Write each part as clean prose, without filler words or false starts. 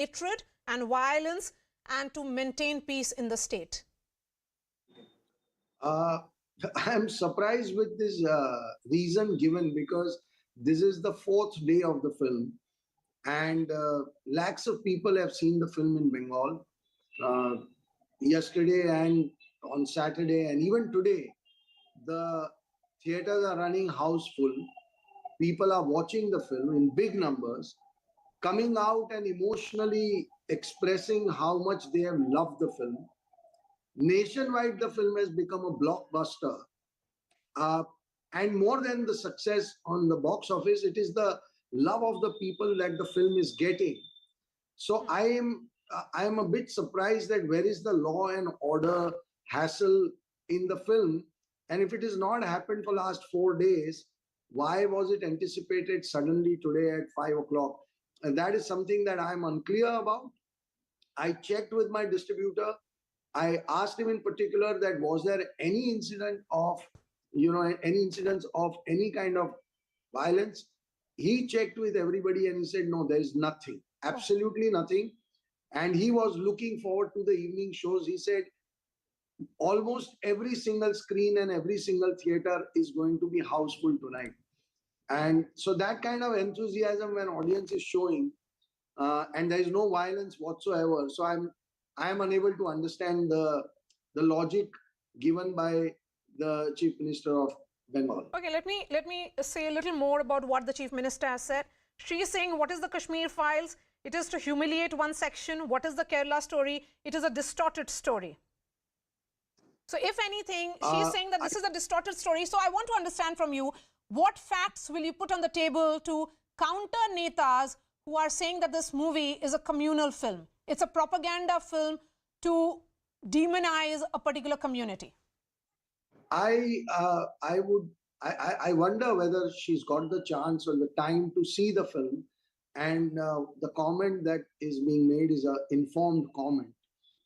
hatred and violence and to maintain peace in the state? I'm surprised with this reason given, because this is the fourth day of the film, and lakhs of people have seen the film in Bengal uh, yesterday and on Saturday, and even today. The theaters are running house full. People are watching the film in big numbers, coming out and emotionally expressing how much they have loved the film. Nationwide, the film has become a blockbuster. Uh, and more than the success on the box office, it is the love of the people that the film is getting. So I am a bit surprised that where is the law and order hassle in the film, and if it has not happened for last 4 days, why was it anticipated suddenly today at 5 o'clock? And that is something that I am unclear about. I checked with my distributor. I asked him in particular that was there any incident of, any incidents of any kind of violence. He checked with everybody and he said, no, there is nothing, absolutely nothing. And he was looking forward to the evening shows. He said almost every single screen and every single theater is going to be houseful tonight. And so that kind of enthusiasm when audience is showing, and there is no violence whatsoever. So I am unable to understand the logic given by the Chief Minister of Bengal. Okay, let me say a little more about what the Chief Minister has said. She is saying, what is the Kashmir Files? It is to humiliate one section. What is the Kerala story? It is a distorted story. So if anything, she is saying that this is a distorted story. So I want to understand from you, what facts will you put on the table to counter netas who are saying that this movie is a communal film? It's a propaganda film to demonize a particular community. I wonder whether she's got the chance or the time to see the film, and the comment that is being made is an informed comment.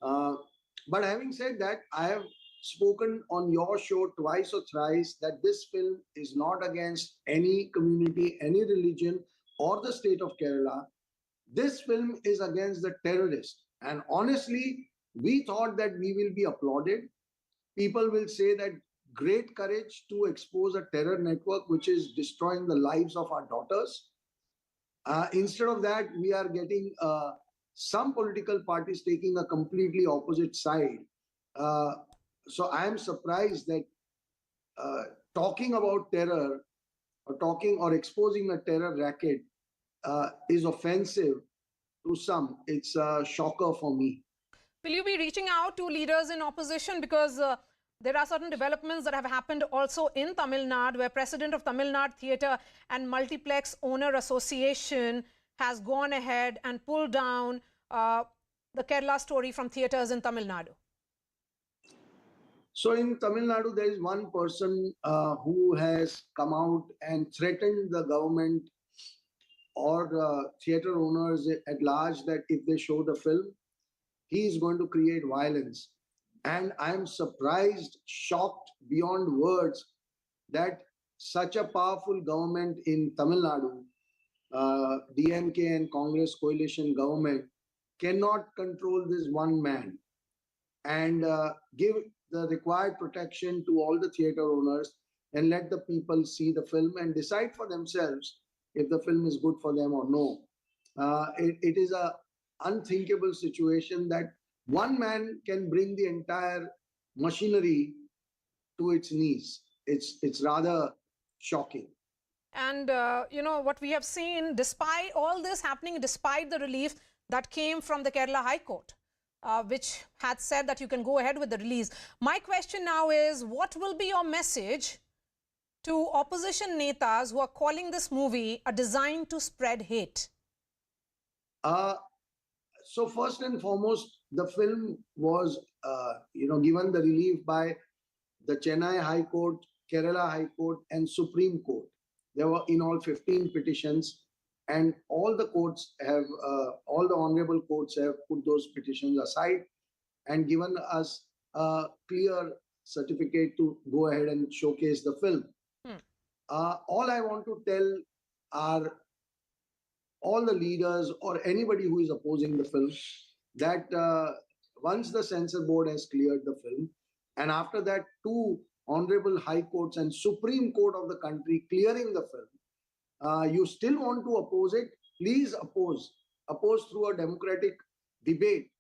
But having said that, I have spoken on your show twice or thrice that this film is not against any community, any religion, or the state of Kerala. This film is against the terrorists. And honestly, we thought that we will be applauded. People will say that great courage to expose a terror network which is destroying the lives of our daughters. Instead of that, we are getting some political parties taking a completely opposite side. So I am surprised that talking about terror or talking or exposing a terror racket is offensive to some. It's a shocker for me. Will you be reaching out to leaders in opposition? Because there are certain developments that have happened also in Tamil Nadu, where President of Tamil Nadu Theatre and Multiplex Owner Association has gone ahead and pulled down the Kerala story from theatres in Tamil Nadu. So in Tamil Nadu, there is one person who has come out and threatened the government or theatre owners at large that if they show the film, he is going to create violence. And I am surprised, shocked beyond words that such a powerful government in Tamil Nadu, DMK and Congress coalition government, cannot control this one man and give the required protection to all the theatre owners and let the people see the film and decide for themselves if the film is good for them or no. It is a unthinkable situation that one man can bring the entire machinery to its knees. It's rather shocking. And, you know, what we have seen, despite all this happening, despite the relief that came from the Kerala High Court, which had said that you can go ahead with the release. My question now is, what will be your message to opposition netas who are calling this movie a design to spread hate? So first and foremost, the film was, given the relief by the Chennai High Court, Kerala High Court, and Supreme Court. There were in all 15 petitions, and all the courts have, all the honorable courts have put those petitions aside and given us a clear certificate to go ahead and showcase the film. All I want to tell our all the leaders or anybody who is opposing the film that once the censor board has cleared the film, and after that, two honorable high courts and Supreme Court of the country clearing the film, you still want to oppose it, please oppose. Oppose through a democratic debate.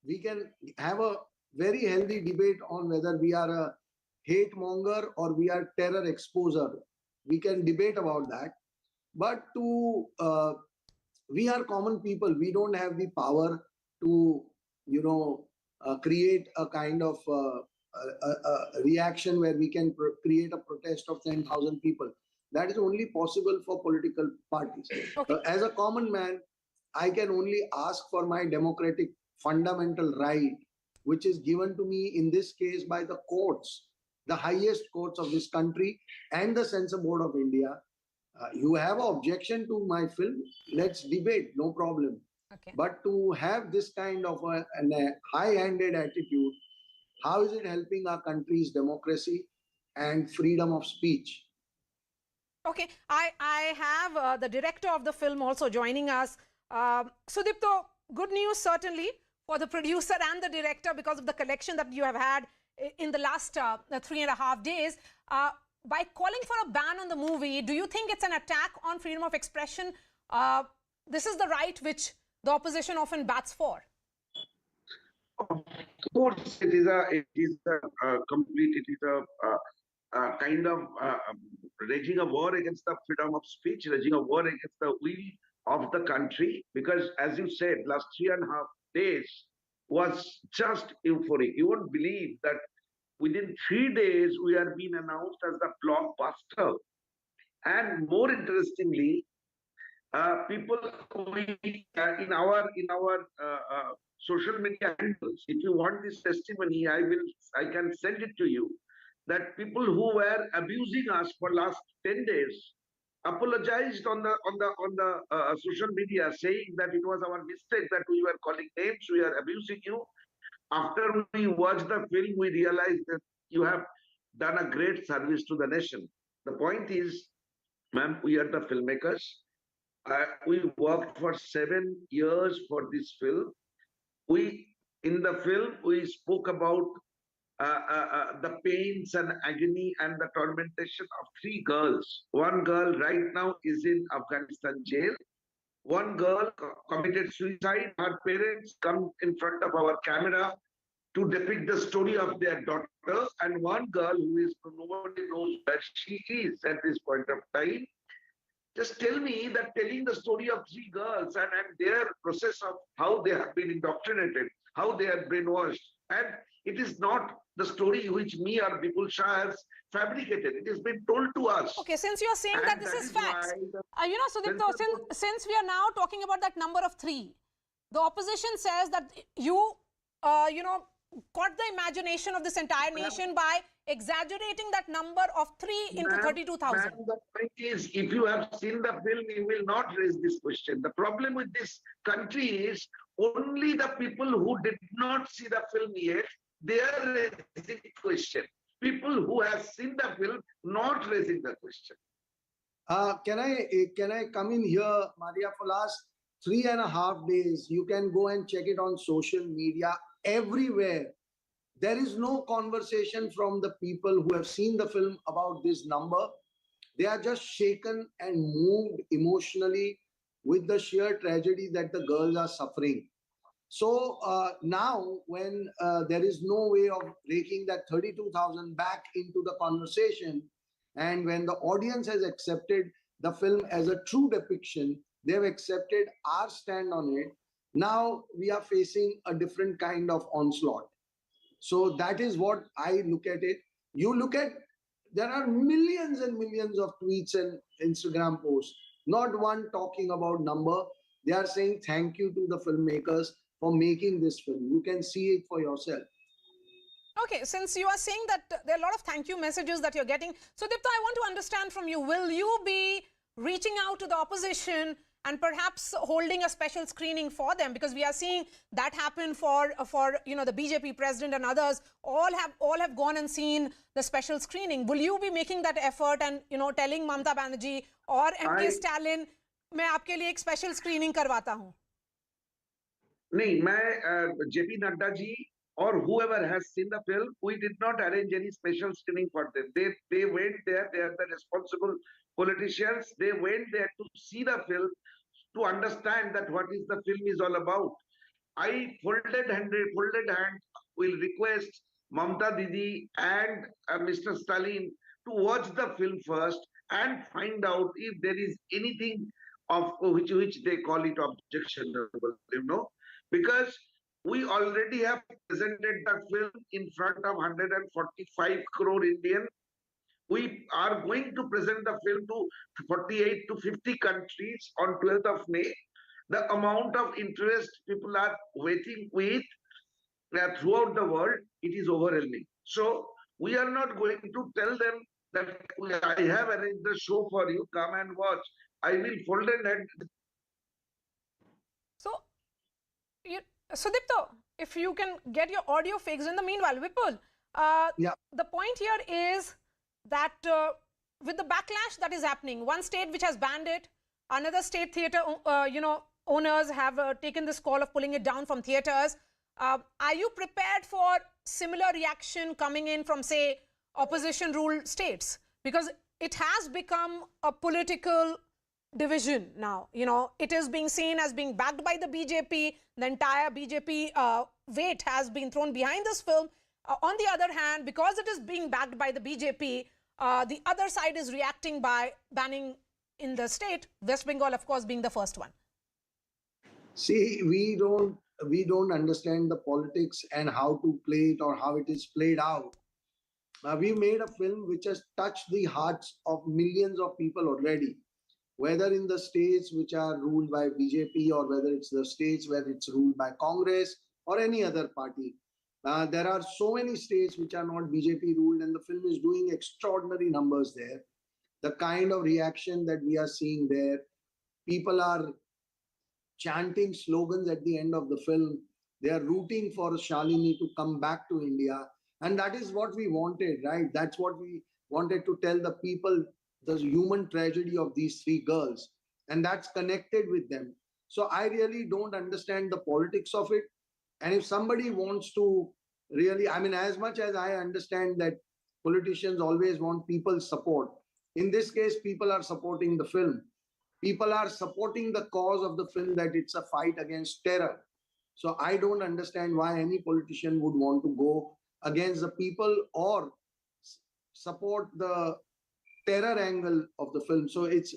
We can have a very healthy debate on whether we are a hate monger or we are terror exposer. We can debate about that. But we are common people. We don't have the power to, create a kind of a reaction where we can create a protest of 10,000 people. That is only possible for political parties. Okay. As a common man, I can only ask for my democratic fundamental right, which is given to me in this case by the courts, the highest courts of this country and the Censor Board of India. You have an objection to my film, let's debate, no problem. Okay. But to have this kind of a high-handed attitude, how is it helping our country's democracy and freedom of speech? Okay, I have the director of the film also joining us. Sudipto, good news certainly for the producer and the director because of the collection that you have had in the last 3.5 days. By calling for a ban on the movie, do you think it's an attack on freedom of expression? This is the right which the opposition often bats for. Of course, it is a kind of raging a war against the freedom of speech, raging a war against the will of the country. Because, as you said, last 3.5 days was just euphoric. You won't believe that within 3 days we are being announced as the blockbuster. And more interestingly, people in our social media handles, if you want this testimony, I can send it to you. That people who were abusing us for last 10 days apologized on the social media, saying that it was our mistake, that we were calling names, we are abusing you. After we watched the film, we realized that you have done a great service to the nation. The point is, ma'am, we are the filmmakers. We worked for 7 years for this film. In the film, we spoke about the pains and agony and the tormentation of 3 girls. One girl right now is in Afghanistan jail. One girl committed suicide. Her parents come in front of our camera to depict the story of their daughter. And one girl who is, nobody knows where she is at this point of time. Just tell me that telling the story of 3 girls and their process of how they have been indoctrinated, how they are brainwashed, and it is not the story which me or Vipul Shah has fabricated. It has been told to us. Okay, since you are saying that this is facts, Sudipto, since we are now talking about that number of 3, the opposition says that you, caught the imagination of this entire nation by exaggerating that number of 3 into 32,000. The point is, if you have seen the film, you will not raise this question. The problem with this country is only the people who did not see the film yet, they are raising the question. People who have seen the film, not raising the question. Can I come in here, Maria? For last 3.5 days, you can go and check it on social media everywhere. There is no conversation from the people who have seen the film about this number. They are just shaken and moved emotionally with the sheer tragedy that the girls are suffering. So now when there is no way of raking that 32,000 back into the conversation, and when the audience has accepted the film as a true depiction, they have accepted our stand on it. Now we are facing a different kind of onslaught. So that is what I look at it. You look at, there are millions and millions of tweets and Instagram posts, not one talking about number. They are saying thank you to the filmmakers for making this film. You can see it for yourself. Okay, since you are saying that there are a lot of thank you messages that you're getting, so Dipta, I want to understand from you, will you be reaching out to the opposition and perhaps holding a special screening for them? Because we are seeing that happen for the BJP president and others. All have gone and seen the special screening. Will you be making that effort and telling Mamata Banerjee or MK Stalin, मैं आपके लिए एक special screening करवाता हूँ. नहीं, मैं JP Nadda ji or whoever has seen the film, we did not arrange any special screening for them. They went there. They are the responsible politicians. They went there to see the film, to understand that what is the film is all about. I folded hand will request Mamta Didi and Mr. Stalin to watch the film first and find out if there is anything of which they call it objectionable, because we already have presented the film in front of 145 crore Indian. We are going to present the film to 48 to 50 countries on 12th of May. The amount of interest people are waiting with throughout the world, it is overwhelming. So we are not going to tell them that I have arranged the show for you, come and watch. I will fold and hand. So, Sudipto, if you can get your audio fixed. In the meanwhile, Vipul, the point here is that with the backlash that is happening, one state which has banned it, another state theatre, owners have taken this call of pulling it down from theatres. Are you prepared for similar reaction coming in from, say, opposition-ruled states? Because it has become a political division now. It is being seen as being backed by the BJP. The entire BJP weight has been thrown behind this film. On the other hand, because it is being backed by the BJP, the other side is reacting by banning in the state, West Bengal, of course, being the first one. See, we don't understand the politics and how to play it or how it is played out. We made a film which has touched the hearts of millions of people already, whether in the states which are ruled by BJP or whether it's the states where it's ruled by Congress or any other party. There are so many states which are not BJP ruled, and the film is doing extraordinary numbers there. The kind of reaction that we are seeing there, people are chanting slogans at the end of the film. They are rooting for Shalini to come back to India. And that is what we wanted, right? That's what we wanted to tell the people, the human tragedy of these three girls. And that's connected with them. So I really don't understand the politics of it. And if somebody wants to really, as much as I understand that politicians always want people's support, in this case, people are supporting the film. People are supporting the cause of the film, that it's a fight against terror. So I don't understand why any politician would want to go against the people or support the terror angle of the film. So it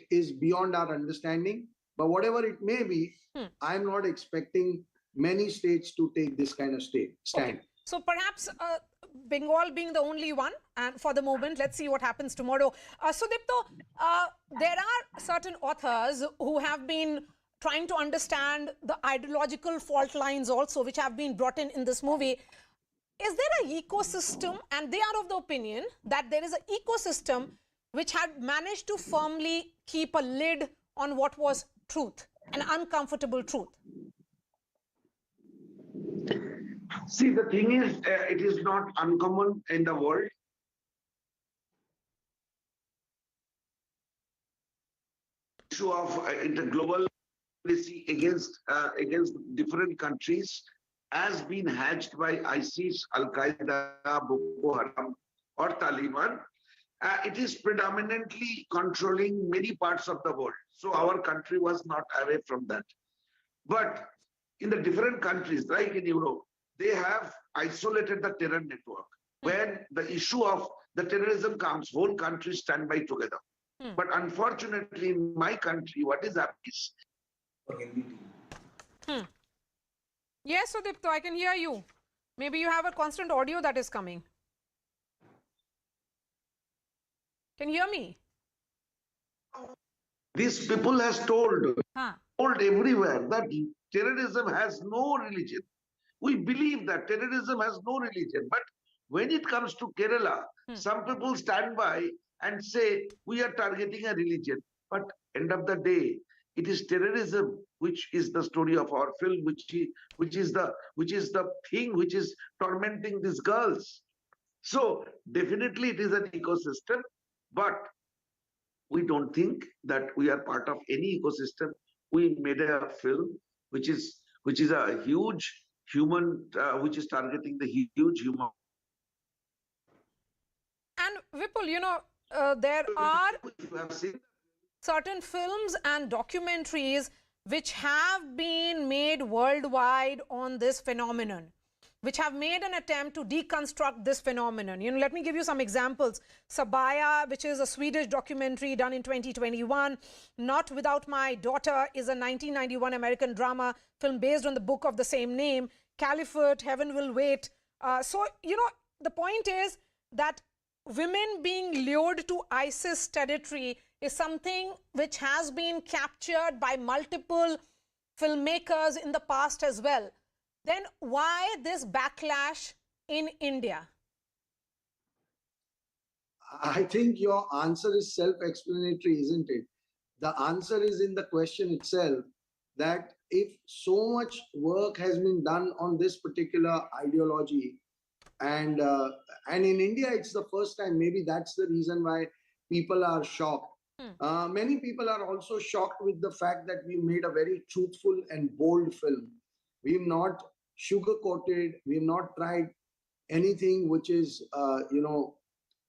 is beyond our understanding. But whatever it may be, I'm not expecting many states to take this kind of stand. Okay. So perhaps Bengal being the only one, and for the moment, let's see what happens tomorrow. Sudipto, there are certain authors who have been trying to understand the ideological fault lines also, which have been brought in this movie. Is there an ecosystem, and they are of the opinion that there is an ecosystem which had managed to firmly keep a lid on what was truth, an uncomfortable truth? See, the thing is, it is not uncommon in the world. Issue of interglobal policy against different countries has been hatched by ISIS, Al Qaeda, Boko Haram, or Taliban. It is predominantly controlling many parts of the world. So our country was not away from that. But in the different countries, like in Europe, they have isolated the terror network. When the issue of the terrorism comes, whole countries stand by together. But unfortunately, in my country, what is happening? Yes, Sudipto, I can hear you. Maybe you have a constant audio that is coming. Can you hear me? These people has told everywhere that terrorism has no religion. We believe that terrorism has no religion. But when it comes to Kerala, some people stand by and say, we are targeting a religion. But end of the day, it is terrorism which is the story of our film, which is the thing which is tormenting these girls. So definitely it is an ecosystem, but We don't think that we are part of any ecosystem. We made a film which is a huge human, which is targeting the huge human. And Vipul, there are If you have seen, certain films and documentaries which have been made worldwide on this phenomenon, which have made an attempt to deconstruct this phenomenon. Let me give you some examples. Sabaya, which is a Swedish documentary done in 2021. Not Without My Daughter is a 1991 American drama film based on the book of the same name. Caliphate, Heaven Will Wait. So, the point is that women being lured to ISIS territory is something which has been captured by multiple filmmakers in the past as well. Then why this backlash in India? I think your answer is self-explanatory, isn't it? The answer is in the question itself, that if so much work has been done on this particular ideology, and in India it's the first time, maybe that's the reason why people are shocked. Many people are also shocked with the fact that we made a very truthful and bold film. We've not sugar-coated, we've not tried anything which is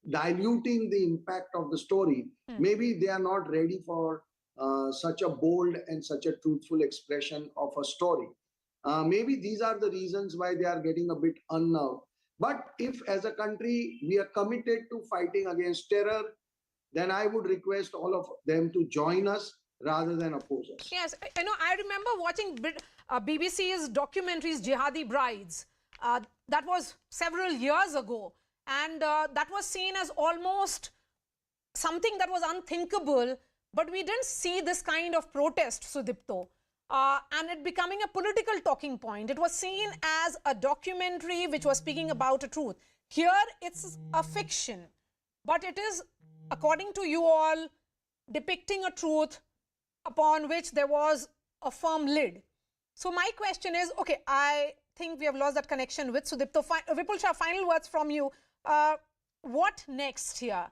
diluting the impact of the story. Maybe they are not ready for such a bold and such a truthful expression of a story. Maybe these are the reasons why they are getting a bit unnerved. But if as a country we are committed to fighting against terror, then I would request all of them to join us rather than oppose us. Yes, I remember watching BBC's documentaries, Jihadi Brides. That was several years ago. And that was seen as almost something that was unthinkable. But we didn't see this kind of protest, Sudipto. And it becoming a political talking point. It was seen as a documentary which was speaking about a truth. Here, it's a fiction. But it is, according to you all, depicting a truth upon which there was a firm lid. So my question is, okay, I think we have lost that connection with Sudipto. Vipul Shah, final words from you. What next here?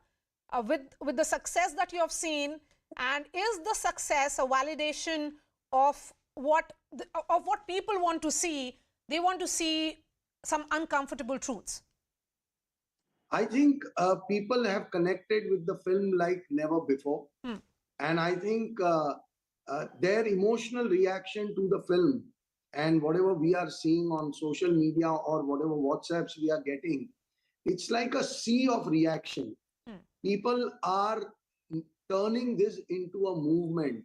With the success that you have seen, and is the success a validation of what people want to see? They want to see some uncomfortable truths. I think people have connected with the film like never before. And I think their emotional reaction to the film and whatever we are seeing on social media or whatever WhatsApps we are getting, it's like a sea of reaction. People are turning this into a movement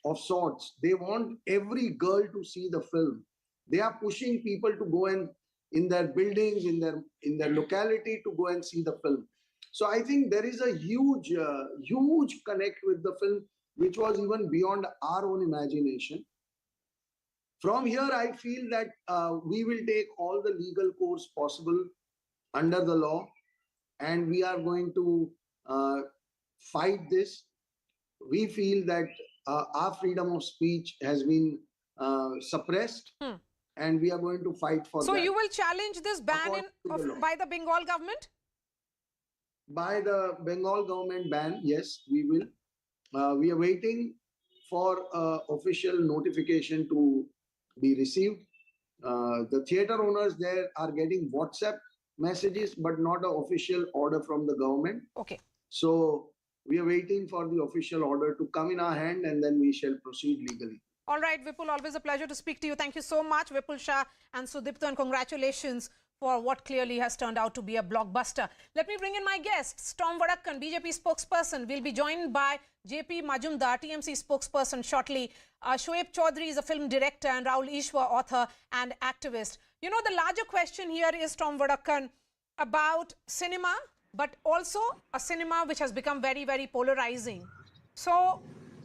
of sorts. They want every girl to see the film. They are pushing people to go and in their buildings, in their locality, to go and see the film. So I think there is a huge connect with the film, which was even beyond our own imagination. From here, I feel that we will take all the legal course possible under the law, and we are going to fight this. We feel that our freedom of speech has been suppressed, and we are going to fight for that. So you will challenge this ban by the Bengal government? By the Bengal government ban, yes, we will. We are waiting for official notification to be received. The theatre owners there are getting WhatsApp messages, but not an official order from the government. Okay. So we are waiting for the official order to come in our hand, and then we shall proceed legally. All right, Vipul, always a pleasure to speak to you. Thank you so much, Vipul Shah and Sudipto, and congratulations for what clearly has turned out to be a blockbuster. Let me bring in my guests. Tom Vadakkan, BJP spokesperson, will be joined by JP Majumdar, TMC spokesperson, shortly. Shoaib Chaudhary is a film director, and Rahul Ishwar, author and activist. The larger question here is, Tom Vadakkan, about cinema, but also a cinema which has become very, very polarizing. So,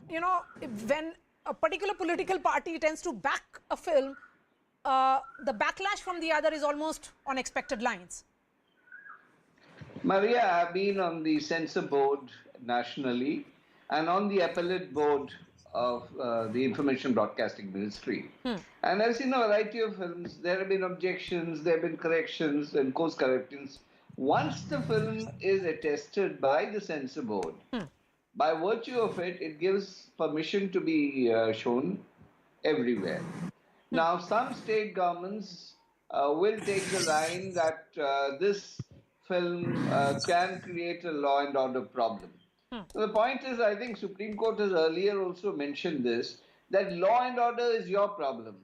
when a particular political party tends to back a film, the backlash from the other is almost on expected lines. Maria, I've been on the censor board nationally and on the appellate board of the Information Broadcasting Ministry. And I've seen a variety of films. There have been objections, there have been corrections and course corrections. Once the film is attested by the censor board, By virtue of it, it gives permission to be shown everywhere. Now, some state governments will take the line that this film can create a law and order problem. So the point is, I think Supreme Court has earlier also mentioned this, that law and order is your problem.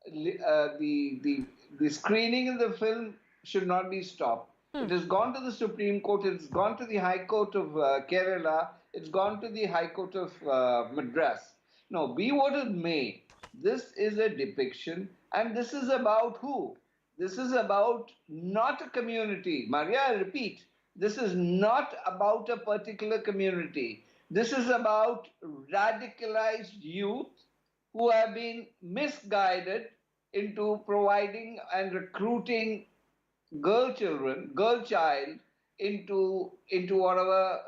The screening of the film should not be stopped. It has gone to the Supreme Court, it's gone to the High Court of Kerala, it's gone to the High Court of Madras. Now, be what it may, this is a depiction, and this is about who? This is about not a community. Maria, I repeat, this is not about a particular community. This is about radicalized youth who have been misguided into providing and recruiting girl child into whatever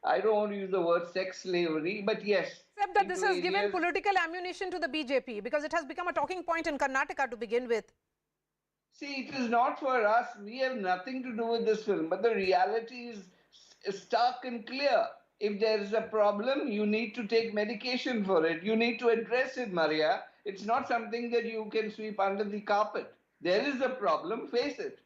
I don't want to use the word sex slavery, but yes. Except that this has given political ammunition to the BJP because it has become a talking point in Karnataka to begin with. See, it is not for us. We have nothing to do with this film, but the reality is stark and clear. If there is a problem, you need to take medication for it. You need to address it, Maria. It's not something that you can sweep under the carpet. There is a problem, face it.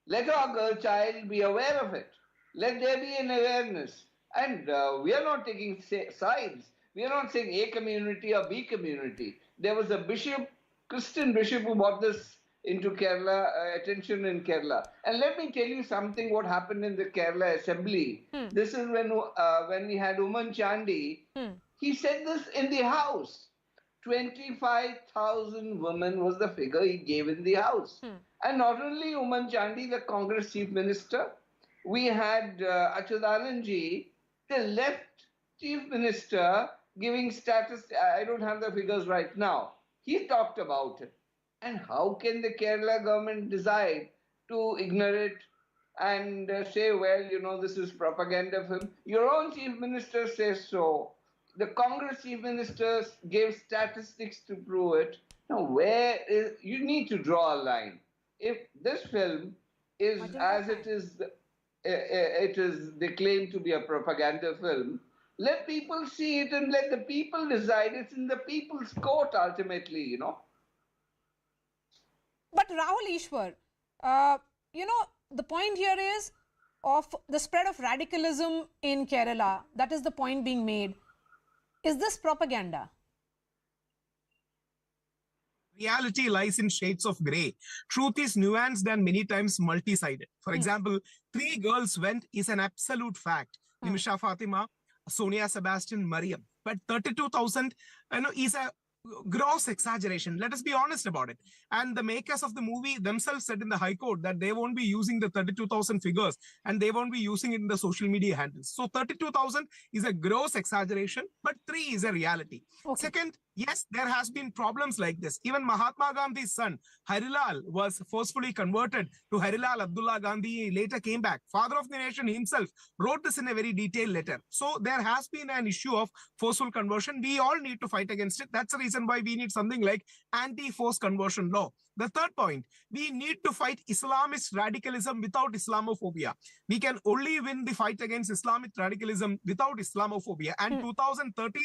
Let our girl child be aware of it. Let there be an awareness. And we are not taking sides. We are not saying A community or B community. There was a bishop, Christian bishop, who brought this into Kerala, attention in Kerala. And let me tell you something what happened in the Kerala assembly. This is when we had Uman Chandi. He said this in the house. 25,000 women was the figure he gave in the house. And not only Uman Chandi, the Congress chief minister, we had Achudananji, the left chief minister, giving status. I don't have the figures right now. He talked about it. And how can the Kerala government decide to ignore it and say, well, you know, this is propaganda film? Your own chief minister says so. The Congress chief minister gave statistics to prove it. Now, you need to draw a line. If this film is as it is declaimed to be a propaganda film, let people see it and let the people decide. It's in the people's court ultimately, you know. But Rahul Ishwar, you know, the point here is of the spread of radicalism in Kerala. That is the point being made. Is this propaganda? Reality lies in shades of grey. Truth is nuanced and many times multi-sided. For example, 3 girls went is an absolute fact. Nimisha Fatima, Sonia Sebastian, Mariam. But 32,000 is a gross exaggeration. Let us be honest about it. And the makers of the movie themselves said in the High Court that they won't be using the 32,000 figures and they won't be using it in the social media handles. So 32,000 is a gross exaggeration, but 3 is a reality. Okay. Second, yes, there has been problems like this. Even Mahatma Gandhi's son, Harilal, was forcefully converted to Harilal Abdullah Gandhi, later came back. Father of the nation himself wrote this in a very detailed letter. So there has been an issue of forceful conversion. We all need to fight against it. That's the reason why we need something like anti-forced conversion law. The third point, we need to fight Islamist radicalism without Islamophobia. We can only win the fight against Islamic radicalism without Islamophobia. And 2013,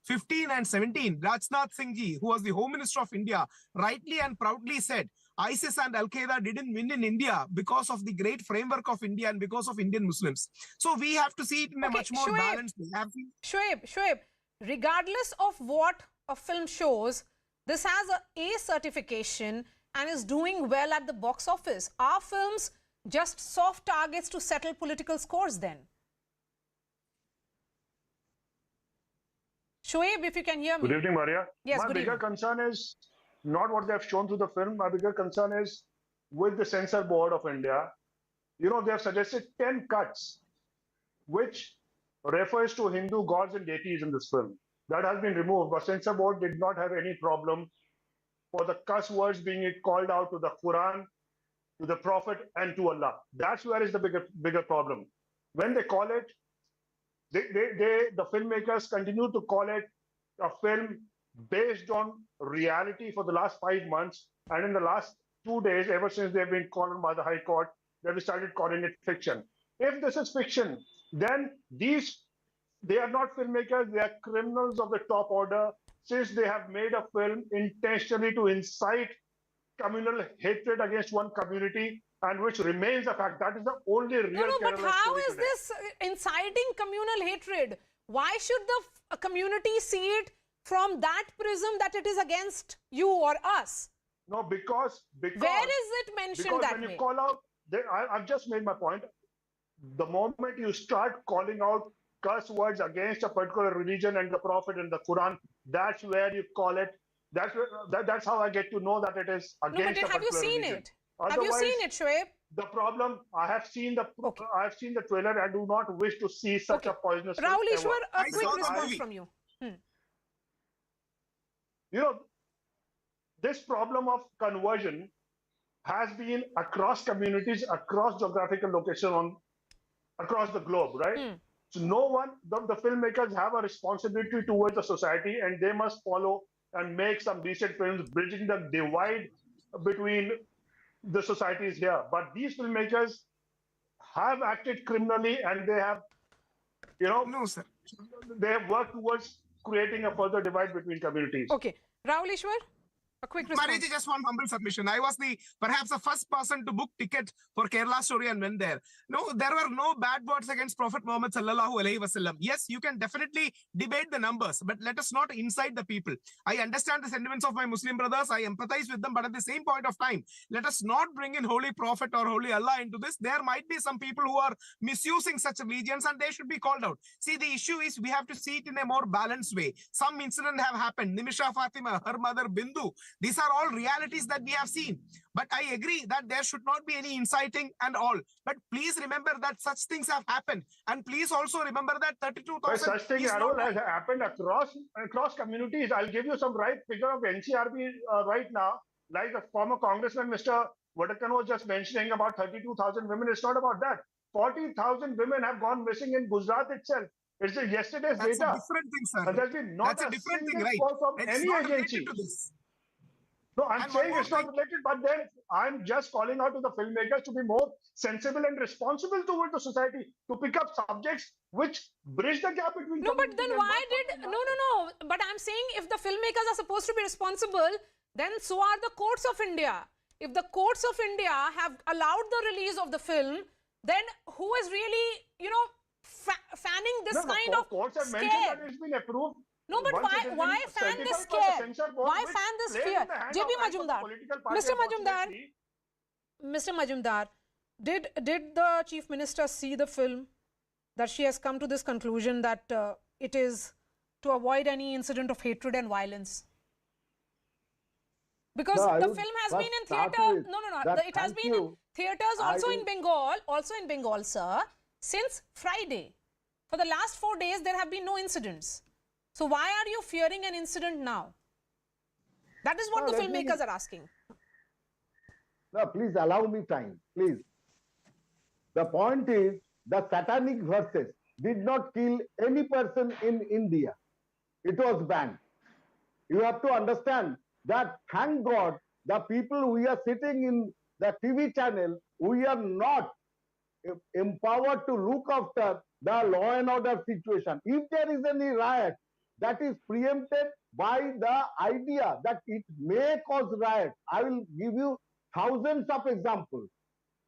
15 and 17, Rajnath Singh ji, who was the Home Minister of India, rightly and proudly said, ISIS and Al-Qaeda didn't win in India because of the great framework of India and because of Indian Muslims. So we have to see it in a much more balanced way. Shoaib, regardless of what a film shows, this has a certification and is doing well at the box office. Are films just soft targets to settle political scores then? Shoaib, if you can hear me. Good evening, Maria. Yes, My bigger concern is not what they have shown through the film. My bigger concern is with the censor board of India. You know, they have suggested 10 cuts, which refers to Hindu gods and deities in this film. That has been removed, but censor board did not have any problem for the cuss words being called out to the Quran, to the Prophet, and to Allah. That's where is the bigger problem. When they call it, the filmmakers continue to call it a film based on reality for the last 5 months, and in the last 2 days, ever since they've been called by the High Court, they've started calling it fiction. If this is fiction, then these they are not filmmakers, they are criminals of the top order, since they have made a film intentionally to incite communal hatred against one community, and which remains a fact. That is the only real No, no, but Kerala how story is today. this inciting communal hatred? Why should the community see it from that prism that it is against you or us? No, because Where is it mentioned that when you way? call out, I've just made my point. The moment you start calling out curse words against a particular religion and the Prophet and the Quran, that's where you call it. That's how I get to know that it is No, but against a have you particular seen religion. it? Have you seen it, Shoaib? The problem, I have seen the trailer. I do not wish to see such a poisonous film Rahul ever. Ishwar, a I quick saw the response movie. from you. You know, this problem of conversion has been across communities, across geographical location, across the globe, right? So no one, the filmmakers have a responsibility towards the society, and they must follow and make some decent films bridging the divide between the societies here. But these filmmakers have acted criminally, and they have, No, sir. they have worked towards creating a further divide between communities. Okay. Rahul Ishwar, a quick response. Mariji, just one humble submission. I was perhaps the first person to book ticket for Kerala story and went there. No, there were no bad words against Prophet Muhammad sallallahu alaihi wasallam. Yes, you can definitely debate the numbers, but let us not incite the people. I understand the sentiments of my Muslim brothers. I empathize with them, but at the same point of time, let us not bring in Holy Prophet or Holy Allah into this. There might be some people who are misusing such religions, and they should be called out. See, the issue is we have to see it in a more balanced way. Some incidents have happened. Nimisha Fatima, her mother Bindu. These are all realities that we have seen. But I agree that there should not be any inciting and all. But please remember that such things have happened. And please also remember that 32,000 such thing, Arul, has happened across communities. I'll give you some right figure of NCRB right now. Like the former Congressman, Mr. Vadakan, was just mentioning about 32,000 women. It's not about that. 40,000 women have gone missing in Gujarat itself. It's yesterday's That's data. a different thing, sir. And there's been not That's a different thing, single right? call from It's any not agency. related to this. No, I'm And saying one it's more not related, but then I'm just calling out to the filmmakers to be more sensible and responsible towards the society, to pick up subjects which bridge the gap between. No, but then why did... No. But I'm saying if the filmmakers are supposed to be responsible, then so are the courts of India. If the courts of India have allowed the release of the film, then who is really, fanning this kind of courts have scare? mentioned that it's been approved. No, but why fan this scare? Why fan this fear? JP Majumdar, Mr. Majumdar, did the Chief Minister see the film, that she has come to this conclusion that it is to avoid any incident of hatred and violence? Because the film has been in theatre. No. It has been in theatres also in Bengal, sir, since Friday. For the last 4 days, there have been no incidents. So why are you fearing an incident now? That is what the filmmakers are asking. No, please allow me time, please. The point is, the satanic verses did not kill any person in India. It was banned. You have to understand that, thank God, the people who are sitting in the TV channel, we are not empowered to look after the law and order situation. If there is any riot, that is preempted by the idea that it may cause riot. I will give you thousands of examples.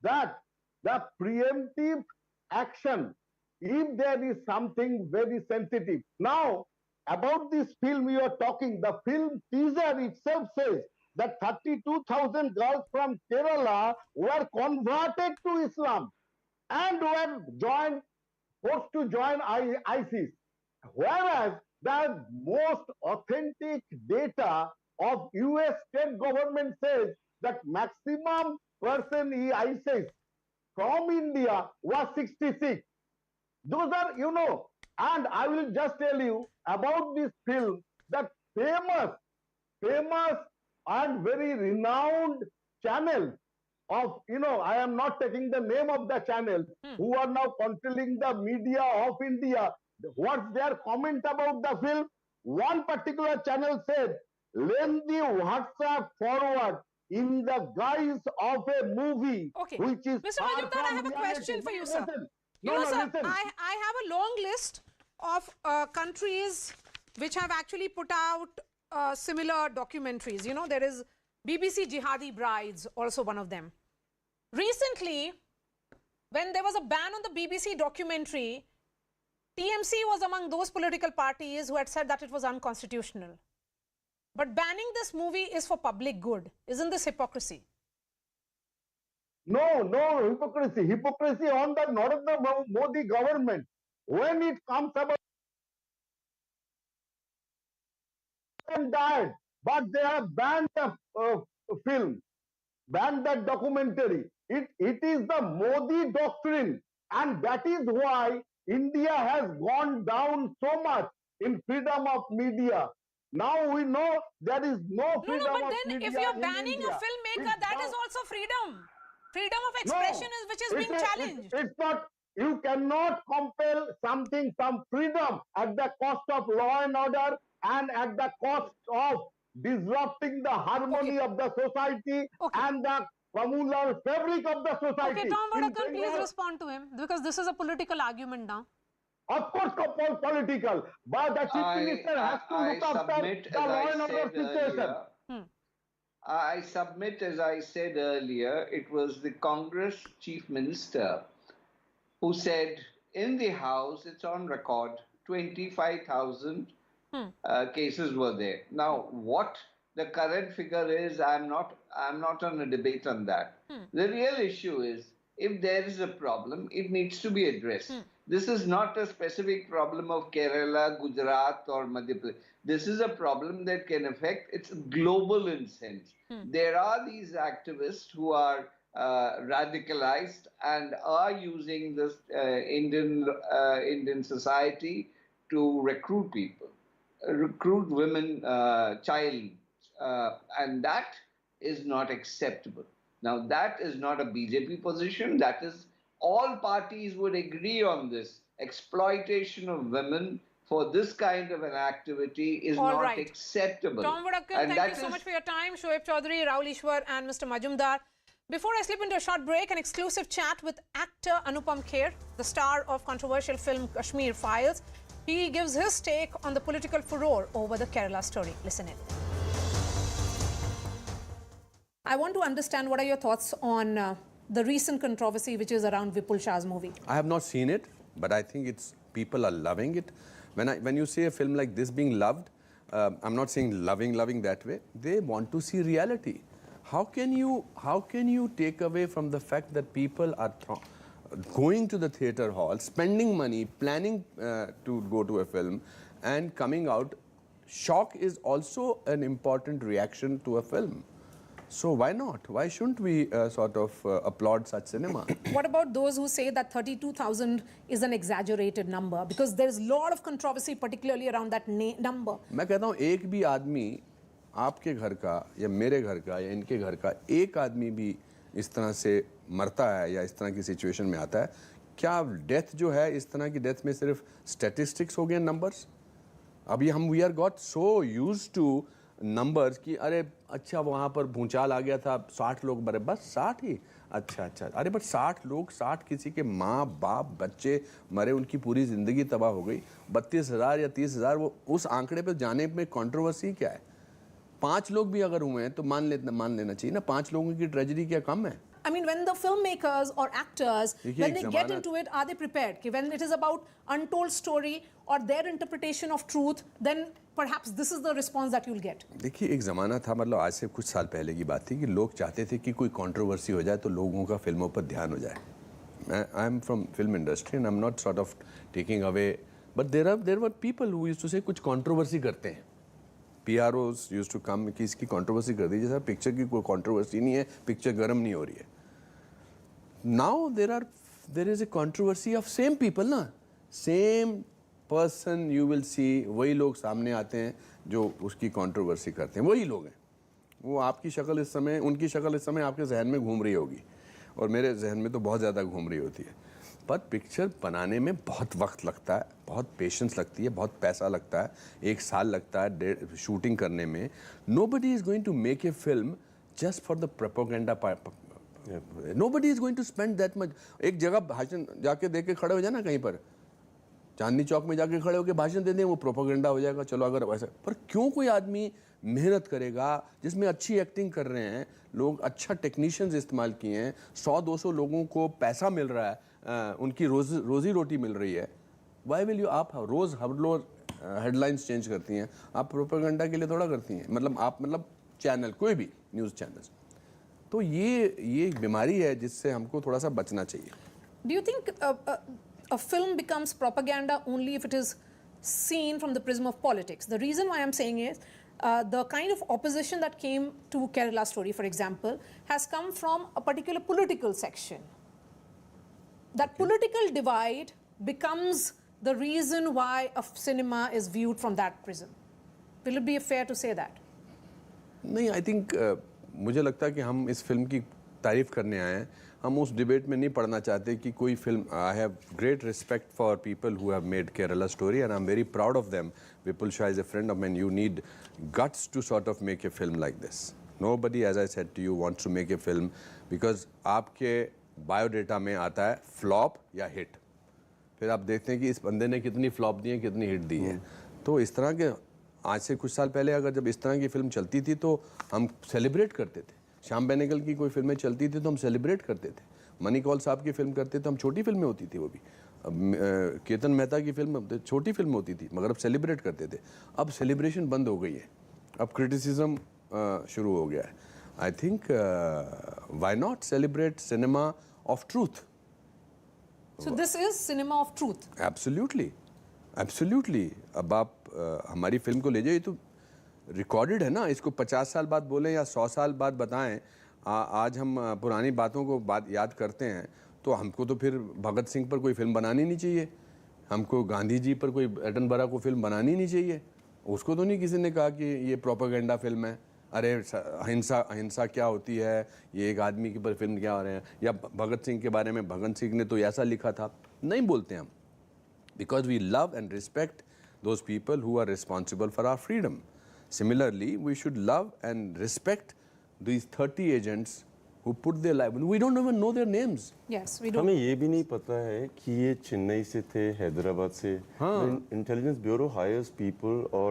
That the preemptive action, if there is something very sensitive. Now, about this film you are talking, the film teaser itself says that 32,000 girls from Kerala were converted to Islam and were forced to join ISIS. Whereas the most authentic data of US state government says that maximum person in ISIS from India was 66. Those are, and I will just tell you about this film, that famous and very renowned channel of, I am not taking the name of the channel, who are now controlling the media of India. What's their comment about the film? One particular channel said, lengthy WhatsApp forward in the guise of a movie, which is... Mr. Majumdar, I have a question for you, sir. Sir, I have a long list of countries which have actually put out similar documentaries. You know, there is BBC Jihadi Brides, also one of them. Recently, when there was a ban on the BBC documentary, TMC was among those political parties who had said that it was unconstitutional. But banning this movie is for public good. Isn't this hypocrisy? No, no hypocrisy. Hypocrisy on the Narendra Modi government. When it comes about and died, but they have banned the film, banned that documentary. It is the Modi doctrine, and that is why India has gone down so much in freedom of media. Now we know there is no freedom of media. No, but then if you're banning a filmmaker, that is also freedom. Freedom of expression is which is being challenged. It's not. You cannot compel something, some freedom at the cost of law and order and at the cost of disrupting the harmony of the society and the communal fabric of the society. Okay, Tom Vadakan, please respond to him, because this is a political argument now. Of course, political, but the chief minister has to look after the law and order situation. I submit, as I said earlier, it was the Congress chief minister who said in the House, it's on record, 25,000 cases were there. Now, what the current figure is, I'm not on a debate on that. The real issue is, if there is a problem, it needs to be addressed. This is not a specific problem of Kerala, Gujarat or Madhya Pradesh. This is a problem that can affect, it's global in sense. There are these activists who are radicalized and are using this Indian society to recruit people, recruit women, child, and that is not acceptable. Now that is not a BJP position, that is all parties would agree on this. Exploitation of women for this kind of an activity is not acceptable. Tom Vadakan, thank you so much for your time. Shoaib Chaudhary, Rahul Ishwar and Mr. Majumdar. Before I slip into a short break, an exclusive chat with actor Anupam Kher, the star of controversial film Kashmir Files. He gives his take on the political furore over the Kerala story. Listen in. I want to understand, what are your thoughts on the recent controversy which is around Vipul Shah's movie? I have not seen it, but I think people are loving it. When you say a film like this being loved, I'm not saying loving that way. They want to see reality. How can you take away from the fact that people are going to the theatre hall, spending money, planning to go to a film, and coming out? Shock is also an important reaction to a film. So why not? Why shouldn't we applaud such cinema? What about those who say that 32,000 is an exaggerated number? Because there's a lot of controversy, particularly around that number. मैं कहता हूँ एक भी आदमी आपके घर का या मेरे घर का या इनके घर का एक आदमी भी इस तरह से मरता है या इस तरह की सिचुएशन में आता है, क्या डेथ जो है इस तरह की डेथ में सिर्फ स्टैटिस्टिक्स हो गए नंबर्स? अभी हम we are got so used to numbers कि अरे अच्छा वहाँ पर भूचाल आ गया था 60 लोग मरे, बस 60 ही, अच्छा अरे बट 60 लोग, 60 किसी के माँ बाप बच्चे मरे, उनकी पूरी ज़िंदगी तबाह हो गई. 32,000 या 30,000 वो उस आंकड़े पे जाने में कंट्रोवर्सी क्या है? 5 लोग भी अगर हुए हैं तो मान लेना चाहिए ना. 5 लोगों की ट्रेजेडी क्या कम है? I mean, when the filmmakers or actors, when they get into it, are they prepared? When it is about untold story or their interpretation of truth, then perhaps this is the response that you'll get. देखिए, एक ज़माना था, मतलब आज से कुछ साल पहले की बात थी, कि लोग चाहते थे कि कोई कंट्रोवर्सी हो जाए तो लोगों का फिल्मों पर ध्यान हो जाए. I am from film industry and I'm not sort of taking away, but there were people who used to say कुछ कंट्रोवर्सी करते हैं. PROs used to come कि इसकी कंट्रोवर्सी कर दीजिए सर, पिक्चर की कोई कंट्रोवर्सी नहीं है, पिक्चर गर्म नहीं हो रही है. Now there is a controversy of same people ना, same person you will see, वही लोग सामने आते हैं जो उसकी कंट्रोवर्सी करते हैं, वही लोग हैं. वो आपकी शक्ल इस समय, उनकी शक्ल इस समय आपके जहन में घूम रही होगी और मेरे जहन में तो बहुत ज़्यादा घूम रही होती है. पर पिक्चर बनाने में बहुत वक्त लगता है, बहुत पेशेंस लगती है, बहुत पैसा लगता है, 1 साल लगता है शूटिंग करने में. Nobody is going to make a film just for the propaganda. Nobody is going to spend that much. एक जगह भाषण जाके दे के खड़े हो जाए ना कहीं पर, चांदनी चौक में जाके खड़े होकर भाषण दे दें, वो प्रोपेगेंडा हो जाएगा। चलो अगर वैसा, पर क्यों कोई आदमी मेहनत करेगा जिसमें अच्छी एक्टिंग कर रहे हैं लोग, अच्छा टेक्नीशियंस इस्तेमाल किए हैं, 100-200 लोगों को पैसा मिल रहा है, उनकी रोजी रोटी मिल रही है, वाई विल यू, आप रोज हर रोज हेडलाइंस चेंज करती हैं, आप प्रोपेगेंडा के लिए थोड़ा करती हैं, मतलब आप मतलब चैनल, कोई भी न्यूज़ चैनल। तो ये एक बीमारी है जिससे हमको थोड़ा सा बचना चाहिए। Do you think a film becomes propaganda only if it is seen from the prism of politics? The reason why I'm saying is the kind of opposition that came to Kerala story, for example, has come from a particular political section. That political divide becomes the reason why a cinema is viewed from that prism. Will it be fair to say that? नहीं, I think मुझे लगता है कि हम इस film की तारीफ करने आए हैं, हम उस डिबेट में नहीं पढ़ना चाहते कि कोई film. I have great respect for people who have made Kerala story and I am very proud of them. Vipul Shah is a friend of mine. You need guts to sort of make a film like this. Nobody, as I said to you, wants to make a film because आपके biodata में आता है flop या hit, फिर आप देखते हैं कि इस बंदे ने कितनी फ्लॉप दी है, कितनी हिट दी है। तो इस तरह के, आज से कुछ साल पहले अगर जब इस तरह की फिल्म चलती थी तो हम सेलिब्रेट करते थे। श्याम बेनेगल की कोई फिल्में चलती थी तो हम सेलिब्रेट करते थे। मनी कौल साहब की फिल्म करते तो हम, छोटी फिल्में होती थी वो भी, केतन मेहता की फिल्म छोटी फिल्म होती थी मगर अब सेलिब्रेट करते थे। अब सेलिब्रेशन बंद हो गई है, अब क्रिटिसिज्म शुरू हो गया है। I think why not celebrate cinema of truth. So this is cinema of truth. Absolutely, absolutely. अब आप हमारी फिल्म को ले जाइए तो रिकॉर्डेड है ना, इसको 50 साल बाद बोलें या 100 साल बाद बताएं, आज हम पुरानी बातों को याद करते हैं तो हमको तो फिर भगत सिंह पर कोई फिल्म बनानी नहीं चाहिए, हमको गांधी जी पर कोई एटनबरा को फिल्म बनानी नहीं चाहिए। उसको तो नहीं किसी ने कहा कि ये प्रोपेगेंडा फिल्म है, अरे अहिंसा क्या होती है, ये एक आदमी के ऊपर फिल्म क्या हो रहे हैं, या भगत सिंह के बारे में भगत सिंह ने तो ऐसा लिखा था, नहीं बोलते हम, because we love and respect those people who are responsible for our freedom. Similarly, we should love and respect these 30 agents who put their life. We don't even know their names. Yes, we don't. हमें ये भी नहीं पता है कि ये चेन्नई से थे, हैदराबाद से। Intelligence bureau hires people, or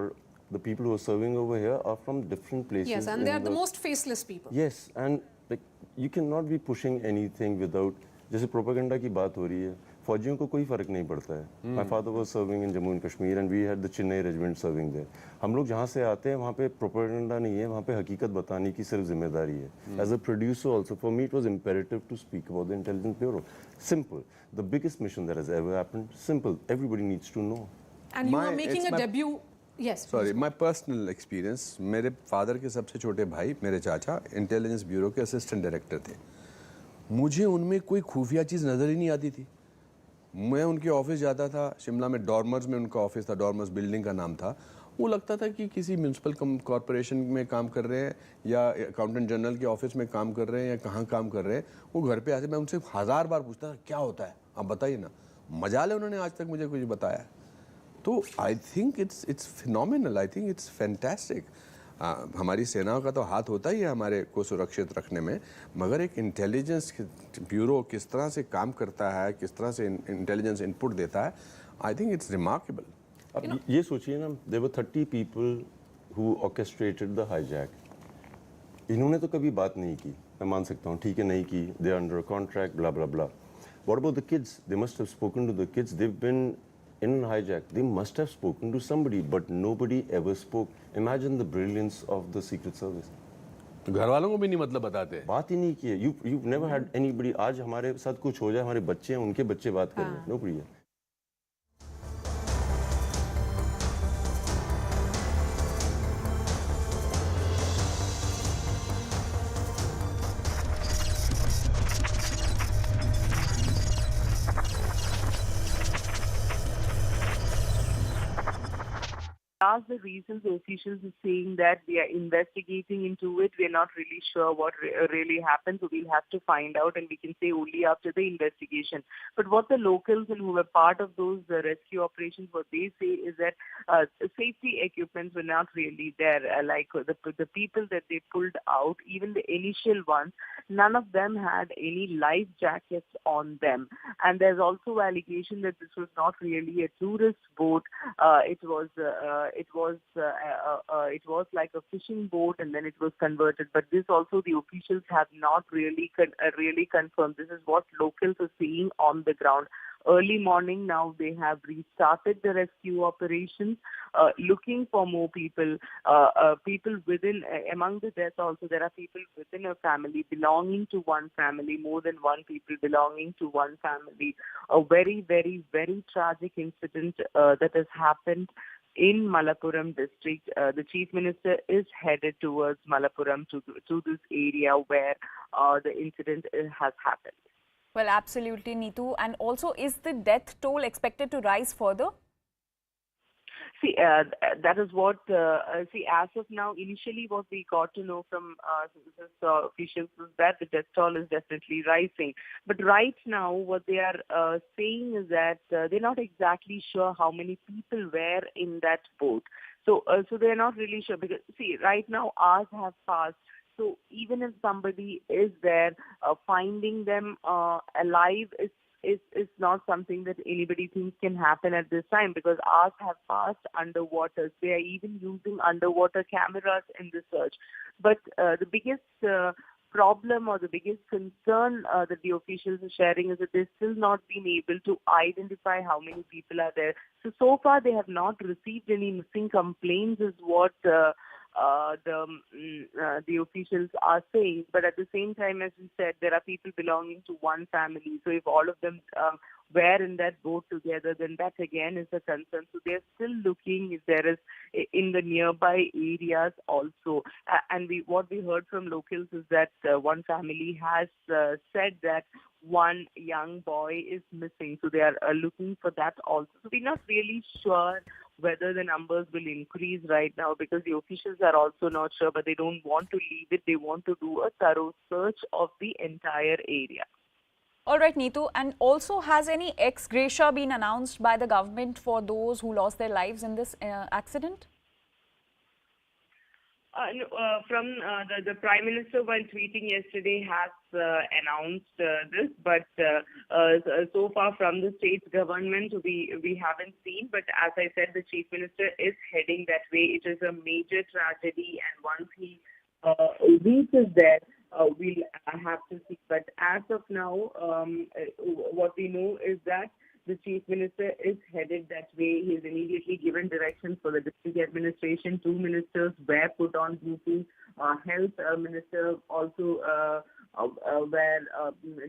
the people who are serving over here are from different places. Yes, and they are the most faceless people. Yes, and like you cannot be pushing anything without, जैसे propaganda की बात हो रही है, फौजियों को कोई फर्क नहीं पड़ता है। My father was serving in Jammu and Kashmir and we had the Chennai regiment serving there. हम लोग जहाँ से आते हैं वहाँ पे प्रोपेगेंडा नहीं है, वहाँ पे हकीकत बताने की सिर्फ जिम्मेदारी है। As a producer also for me it was imperative to speak about the intelligence bureau. Simple, the biggest mission that has ever happened, simple, everybody needs to know. And you are making a debut. Yes. Sorry, my personal experience, मेरे father के सबसे छोटे भाई, मेरे चाचा intelligence bureau के assistant director थे। मुझे उनमें कोई खुफिया चीज़ नज़र ही नहीं आती थी। मैं उनके ऑफिस जाता था, शिमला में डॉर्मर्स में उनका ऑफिस था, डॉर्मर्स बिल्डिंग का नाम था। वो लगता था कि किसी म्यूनसिपल कॉरपोरेशन में काम कर रहे हैं या अकाउंटेंट जनरल के ऑफिस में काम कर रहे हैं या कहाँ काम कर रहे हैं। वो घर पे आते, मैं उनसे 1000 बार पूछता था क्या होता है, आप बताइए ना। मजाल है, उन्होंने आज तक मुझे कुछ बताया। तो I think it's phenomenal, I think it's fantastic. हमारी सेनाओं का तो हाथ होता ही है हमारे को सुरक्षित रखने में, मगर एक इंटेलिजेंस ब्यूरो किस तरह से काम करता है, किस तरह से इंटेलिजेंस इनपुट देता है, आई थिंक इट्स रिमार्केबल। अब ये सोचिए ना, there were 30 people who orchestrated the hijack. इन्होंने तो कभी बात नहीं की, मैं मान सकता हूँ, ठीक है नहीं की, they are under contract, bla bla bla. What about the kids? They must have spoken to the kids, they have been in a hijack. They must have spoken to somebody, but nobody ever spoke. Imagine the brilliance of the Secret Service. घर वालों को भी नहीं मतलब बताते, बात ही नहीं की है। You've never had anybody. आज हमारे साथ कुछ हो जाए, हमारे बच्चे हैं, उनके बच्चे बात करें, nobody है। asked the reasons, the officials are saying that we are investigating into it. We are not really sure what really happened, so we'll have to find out, and we can say only after the investigation. But what the locals and who were part of those rescue operations, what they say is that safety equipments were not really there. Like the people that they pulled out, even the initial ones, none of them had any life jackets on them. And there's also allegation that this was not really a tourist boat. It was like a fishing boat, and then it was converted. But this also the officials have not really confirmed. This is what locals are seeing on the ground. Early morning now, they have restarted the rescue operations, looking for more people. People within, among the deaths also, there are people within a family belonging to one family, more than one people belonging to one family. A very, very, very tragic incident that has happened in Malappuram district. The Chief Minister is headed towards Malappuram to this area where the incident has happened. Well, absolutely, Neetu. And also, is the death toll expected to rise further? See, that is what, as of now, initially what we got to know from officials is that the death toll is definitely rising. But right now, what they are saying is that they're not exactly sure how many people were in that boat. So they're not really sure because, see, right now, hours have passed. So even if somebody is there, finding them alive is not something that anybody thinks can happen at this time because hours have passed underwater. They are even using underwater cameras in the search. But the biggest problem or the biggest concern that the officials are sharing is that they've still not been able to identify how many people are there. So far they have not received any missing complaints is what the officials are saying, but at the same time, as we said, there are people belonging to one family. So if all of them were in that boat together, then that again is a concern. So they're still looking if there is in the nearby areas also. And what we heard from locals is that one family has said that one young boy is missing. So they are looking for that also. So we're not really sure whether the numbers will increase right now because the officials are also not sure, but they don't want to leave it. They want to do a thorough search of the entire area. All right, Neetu. And also, has any ex gratia been announced by the government for those who lost their lives in this accident? From the Prime Minister, while tweeting yesterday, has announced this, but so far from the state government, we haven't seen. But as I said, the Chief Minister is heading that way. It is a major tragedy, and once he reaches there, we'll have to see. But as of now, what we know is that the Chief Minister is headed that way. He has immediately given directions for the district administration. 2 ministers were put on duty. Health Minister also were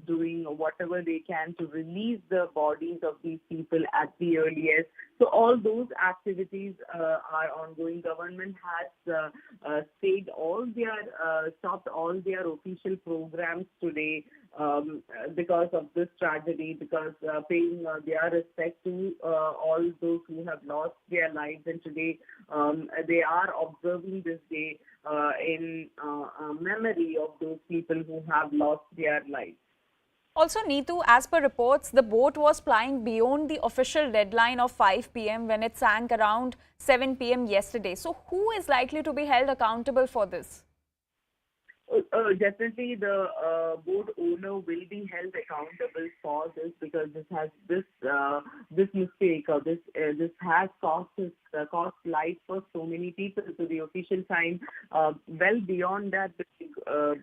doing whatever they can to release the bodies of these people at the earliest. So all those activities are ongoing. Government has stopped all their official programs today because of this tragedy, because paying their respect to all those who have lost their lives. And today they are observing this day in memory of those people who have lost their lives. Also, Neetu, as per reports, the boat was plying beyond the official deadline of 5 p.m. when it sank around 7 p.m. yesterday. So who is likely to be held accountable for this? Definitely the boat owner will be held accountable for this because this mistake or this has cost life for so many people. So the official time well beyond that, they were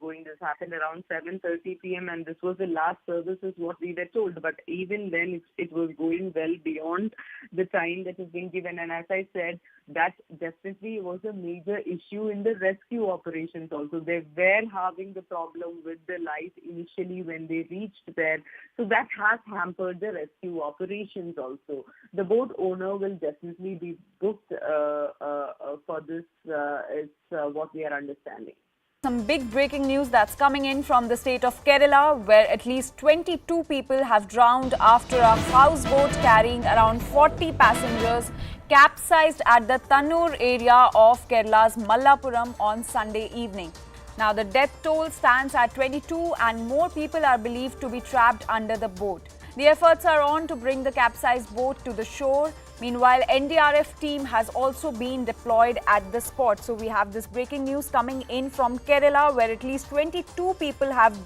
going. This happened around 7:30 p.m. and this was the last service is what we were told. But even then, it was going well beyond the time that has been given. And as I said, that definitely was a major issue in the rescue operations also. They were having the problem with the light initially when they reached there. So that has hampered the rescue operations also. The boat owner will definitely be booked for this, is what we are understanding. Some big breaking news that's coming in from the state of Kerala, where at least 22 people have drowned after a houseboat carrying around 40 passengers capsized at the Tannur area of Kerala's Mallapuram on Sunday evening. Now, the death toll stands at 22 and more people are believed to be trapped under the boat. The efforts are on to bring the capsized boat to the shore. Meanwhile, NDRF team has also been deployed at the spot. So we have this breaking news coming in from Kerala, where at least 22 people have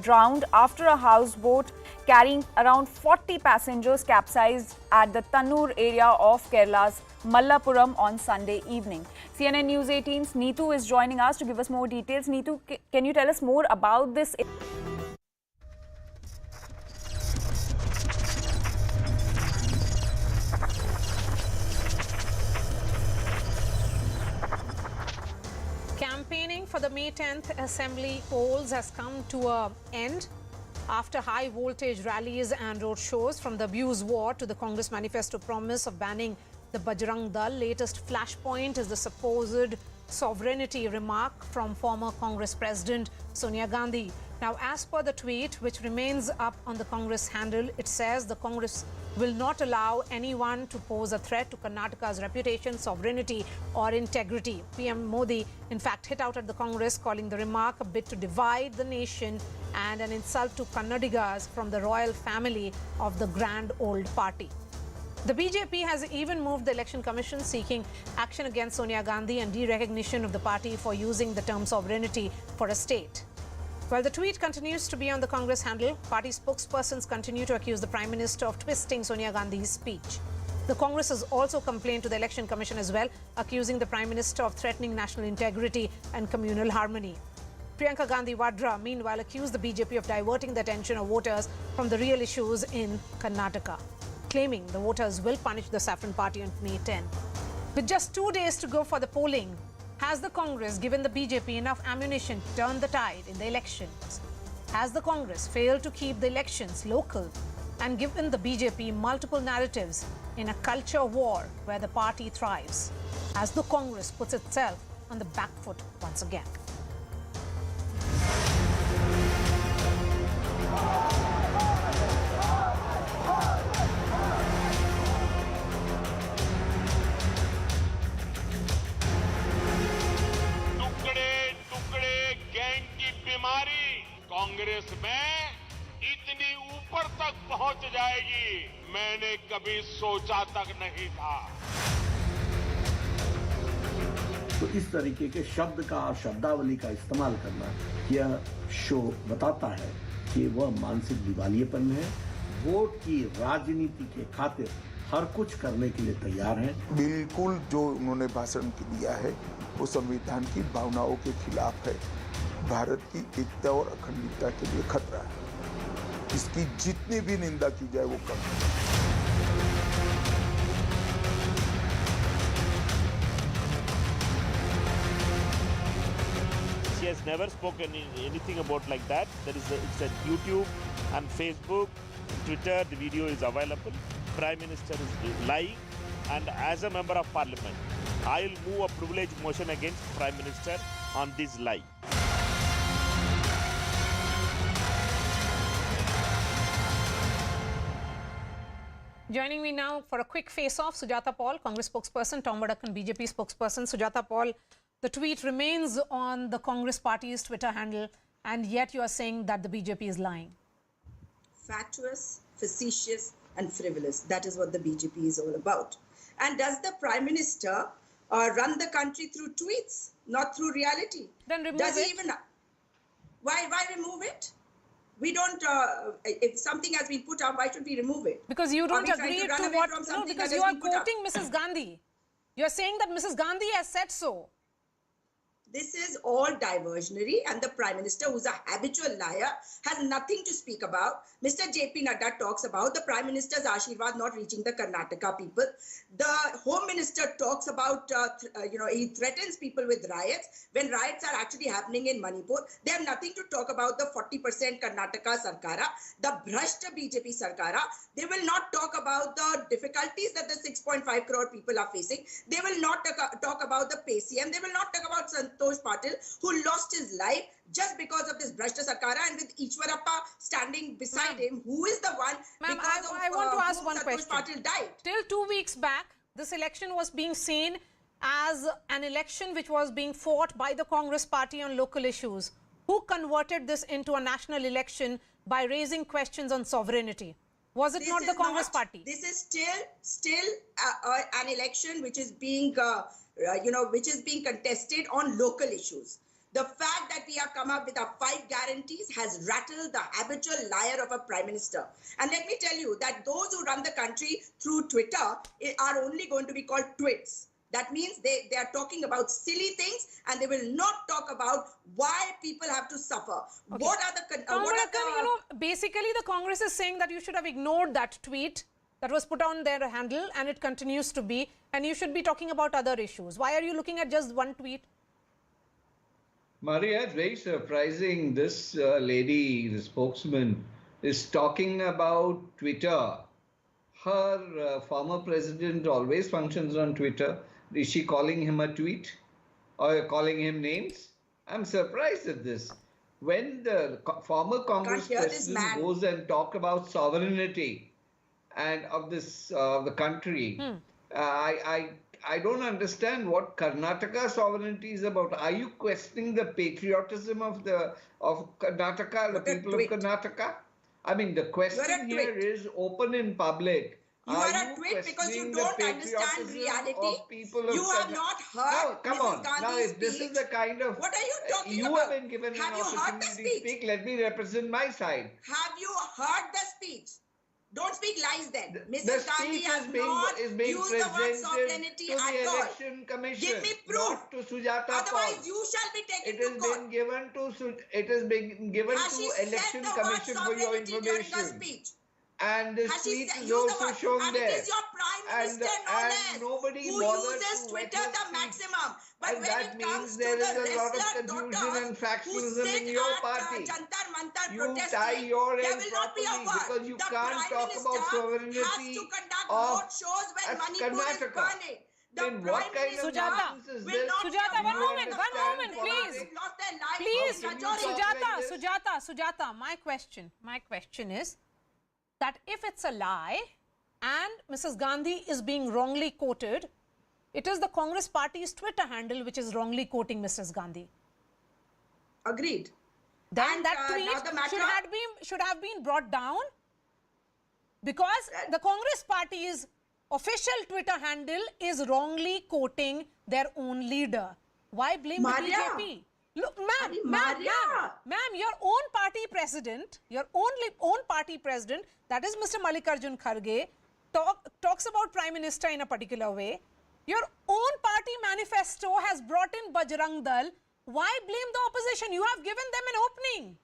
drowned after a houseboat carrying around 40 passengers capsized at the Tannur area of Kerala's Mallapuram on Sunday evening. CNN News 18's Neetu is joining us to give us more details. Neetu, can you tell us more about this? Campaigning for the May 10th Assembly polls has come to an end after high voltage rallies and road shows, from the abuse war to the Congress manifesto promise of banning the Bajrang Dal. Latest flashpoint is the supposed sovereignty remark from former Congress President Sonia Gandhi. Now, as per the tweet, which remains up on the Congress handle, it says the Congress will not allow anyone to pose a threat to Karnataka's reputation, sovereignty or integrity. PM Modi, in fact, hit out at the Congress, calling the remark a bid to divide the nation and an insult to Kannadigas from the royal family of the grand old party. The BJP has even moved the Election Commission, seeking action against Sonia Gandhi and de-recognition of the party for using the term sovereignty for a state. While the tweet continues to be on the Congress handle, party spokespersons continue to accuse the Prime Minister of twisting Sonia Gandhi's speech. The Congress has also complained to the Election Commission as well, accusing the Prime Minister of threatening national integrity and communal harmony. Priyanka Gandhi Vadra, meanwhile, accused the BJP of diverting the attention of voters from the real issues in Karnataka, claiming the voters will punish the Saffron Party on May 10. With just 2 days to go for the polling, has the Congress given the BJP enough ammunition to turn the tide in the elections? Has the Congress failed to keep the elections local and given the BJP multiple narratives in a culture war where the party thrives? As the Congress puts itself on the back foot once again? Congress में इतनी ऊपर तक पहुंच जाएगी, मैंने कभी सोचा तक नहीं था। तो इस तरीके के शब्द का और शब्दावली का इस्तेमाल करना, यह शो बताता है कि वह मानसिक दिवालियेपन में है, वोट की राजनीति के खातिर हर कुछ करने के लिए तैयार हैं। बिल्कुल जो उन्होंने भाषण दिया है वो संविधान की भावनाओं के खिलाफ है, भारत की एकता और अखंडता के लिए खतरा है। इसकी जितनी भी निंदा की जाए वो कम है। She has never spoken anything about like that. It's at YouTube and Facebook, Twitter. The video is available. Prime Minister is lying, and as a member of Parliament, I will move a privilege motion against Prime Minister on this lie. Joining me now for a quick face-off, Sujata Paul, Congress spokesperson, Tom Vadakan, BJP spokesperson. Sujata Paul, the tweet remains on the Congress party's Twitter handle, and yet you are saying that the BJP is lying. Fatuous, facetious and frivolous. That is what the BJP is all about. And does the Prime Minister run the country through tweets, not through reality? Then remove does it. He even, why remove it? We don't, if something has been put out, why should we remove it? Because you don't agree to what, no, because you are quoting Mrs. Gandhi. You are saying that Mrs. Gandhi has said so. This is all diversionary, and the Prime Minister, who's a habitual liar, has nothing to speak about. Mr. JP Nadda talks about the Prime Minister's Ashirwad not reaching the Karnataka people. The Home Minister talks about, he threatens people with riots when riots are actually happening in Manipur. They have nothing to talk about the 40% Karnataka Sarkara, the Bhrashta BJP Sarkara. They will not talk about the difficulties that the 6.5 crore people are facing. They will not talk about the PCM. They will not talk about Santosh Patil, who lost his life just because of this Brashta Sarkara, and with Ishwarappa standing beside him, who is the one because of I want to ask one Santosh question. Patil died. Till 2 weeks back, this election was being seen as an election which was being fought by the Congress party on local issues. Who converted this into a national election by raising questions on sovereignty? Was it not the Congress party? This is still an election which is being, which is being contested on local issues. The fact that we have come up with our 5 guarantees has rattled the habitual liar of a prime minister. And let me tell you that those who run the country through Twitter are only going to be called twits. That means they are talking about silly things, and they will not talk about why people have to suffer. Okay. What are the... basically the Congress is saying that you should have ignored that tweet that was put on their handle, and it continues to be, and you should be talking about other issues. Why are you looking at just one tweet? Maria, it's very surprising. This lady, the spokesman, is talking about Twitter. Her former president always functions on Twitter. Is she calling him a tweet or calling him names? I'm surprised at this. When the former Congress president goes and talk about sovereignty and of this the country, I don't understand what Karnataka sovereignty is about. Are you questioning the patriotism of Karnataka, the people of Karnataka? I mean, the question here is open in public. You are a twit because you don't understand reality. You have not heard Mrs. Gandhi's now, if this is the kind of... What are you talking about? You have been given an opportunity to speak. Let me represent my side. Have you heard the speech? Don't speak lies then. Mrs. Gandhi has not used the word sovereignty at all. Election Commission. Give me proof. Not to Sujata Otherwise, you shall be taken to court. It has been given to Election Commission for your information. And the speech is also shown there. It is your Prime Minister, and nobody who uses Twitter the maximum. But and when that it comes means there to is the a lot of wrestler confusion and factionalism in your party. Jantar Mantar You tie your end properly because you can't talk about sovereignty of Karnataka. Then what kind of nonsense is this? Sujata, one moment, please. Please, Sujata, my question is that if it's a lie and Mrs. Gandhi is being wrongly quoted, it is the Congress party's Twitter handle which is wrongly quoting Mrs. Gandhi. Agreed. Then that tweet should have been brought down because the Congress party's official Twitter handle is wrongly quoting their own leader. Why blame the BJP? Look, ma'am, your own party president, that is Mr. Mallikarjun Kharge, talks about Prime Minister in a particular way. Your own party manifesto has brought in Bajrang Dal. Why blame the opposition? You have given them an opening.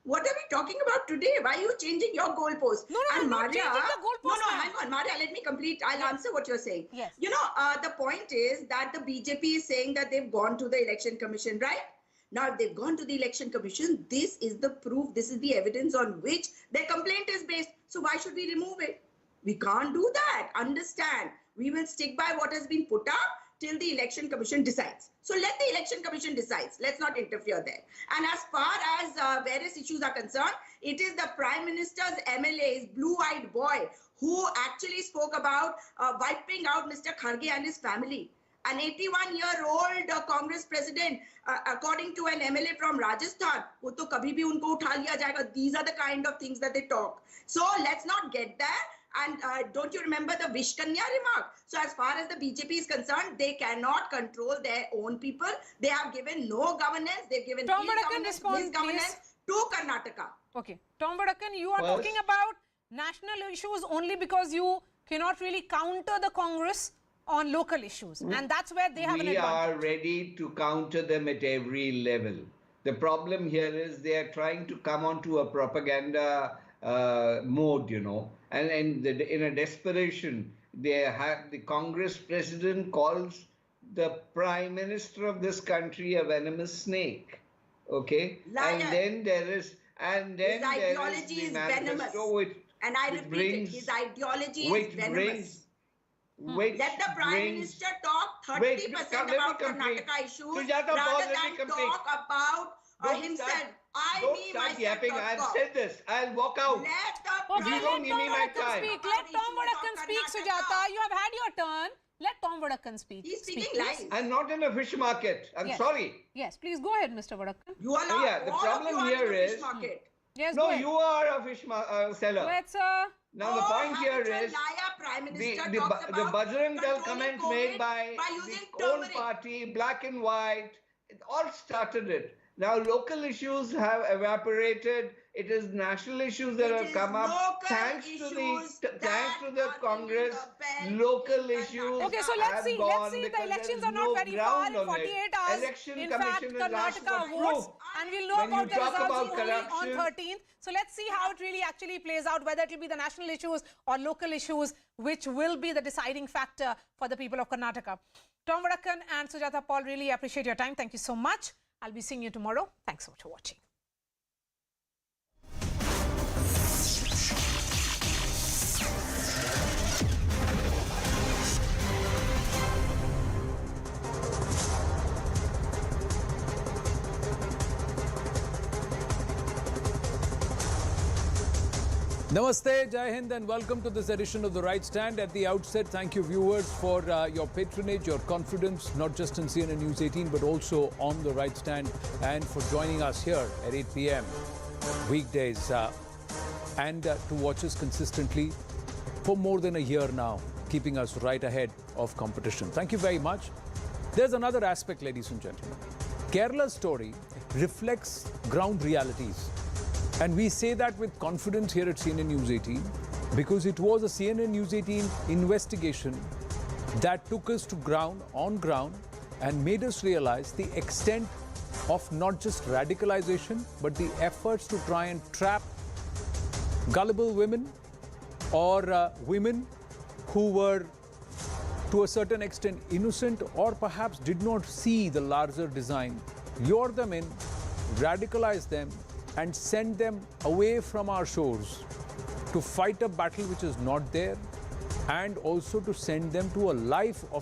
What are we talking about today? Why are you changing your goalpost? No, I'm not changing the goalpost. No, hang on, Maria, let me complete. I'll answer what you're saying. Yes. You know, the point is that the BJP is saying that they've gone to the Election Commission, right? Now, if they've gone to the Election Commission, this is the proof, this is the evidence on which their complaint is based. So why should we remove it? We can't do that. Understand. We will stick by what has been put up till the Election Commission decides. So let the Election Commission decide. Let's not interfere there. And as far as various issues are concerned, it is the Prime Minister's MLA's blue-eyed boy who actually spoke about wiping out Mr. Kharge and his family. An 81-year-old Congress president, according to an MLA from Rajasthan, wo to kabhi bhi unko utha liya jayega. These are the kind of things that they talk. So let's not get there. And don't you remember the Vishkanya remark? So as far as the BJP is concerned, they cannot control their own people. They have given no governance. They've given misgovernance to Karnataka. Okay. Tom Vadakan, you are talking about national issues only because you cannot really counter the Congress on local issues. And that's where they have an advantage. We are ready to counter them at every level. The problem here is they are trying to come onto a propaganda mode, you know. And in a desperation, the Congress president calls the Prime Minister of this country a venomous snake. Okay? Liar. And then there is... And then his ideology is venomous. And I repeat it, his ideology is venomous. Let the Prime Minister talk 30% about Karnataka issues rather than talk about himself. Don't start yapping. I've said this. I'll walk out. Okay, you don't give me my time. Let Tom Vadakkan speak, Sujata. You have had your turn. Let Tom Vadakkan speak. He's speaking lies. I'm not in a fish market. I'm sorry. Yes, please go ahead, Mr. Vadakkan. You are the problem here is... Yes, no, you are a fish seller. Go ahead, sir. Now the point here is the Bajrang Dal comment made by the own party, black and white, it all started it. Now local issues have evaporated. It is national issues that have come up. Thanks to the Congress, local issues. Okay, so let's see. The elections are not very far. In 48 hours, Election in fact, Commission has asked for Karnataka votes, and we'll know about the results only on 13th. So let's see how it really actually plays out, whether it will be the national issues or local issues, which will be the deciding factor for the people of Karnataka. Tom Vadakkan and Sujata Paul, really appreciate your time. Thank you so much. I'll be seeing you tomorrow. Thanks so much for watching. Namaste, Jai Hind, and welcome to this edition of The Right Stand. At the outset, thank you viewers for your patronage, your confidence, not just in CNN News 18, but also on The Right Stand, and for joining us here at 8 p.m. weekdays and to watch us consistently for more than a year now, keeping us right ahead of competition. Thank you very much. There's another aspect, ladies and gentlemen. Kerala's story reflects ground realities. And we say that with confidence here at CNN News 18 because it was a CNN News 18 investigation that took us to on ground and made us realize the extent of not just radicalization but the efforts to try and trap gullible women or women who were to a certain extent innocent or perhaps did not see the larger design, lure them in, radicalize them, and send them away from our shores to fight a battle which is not there, and also to send them to a life of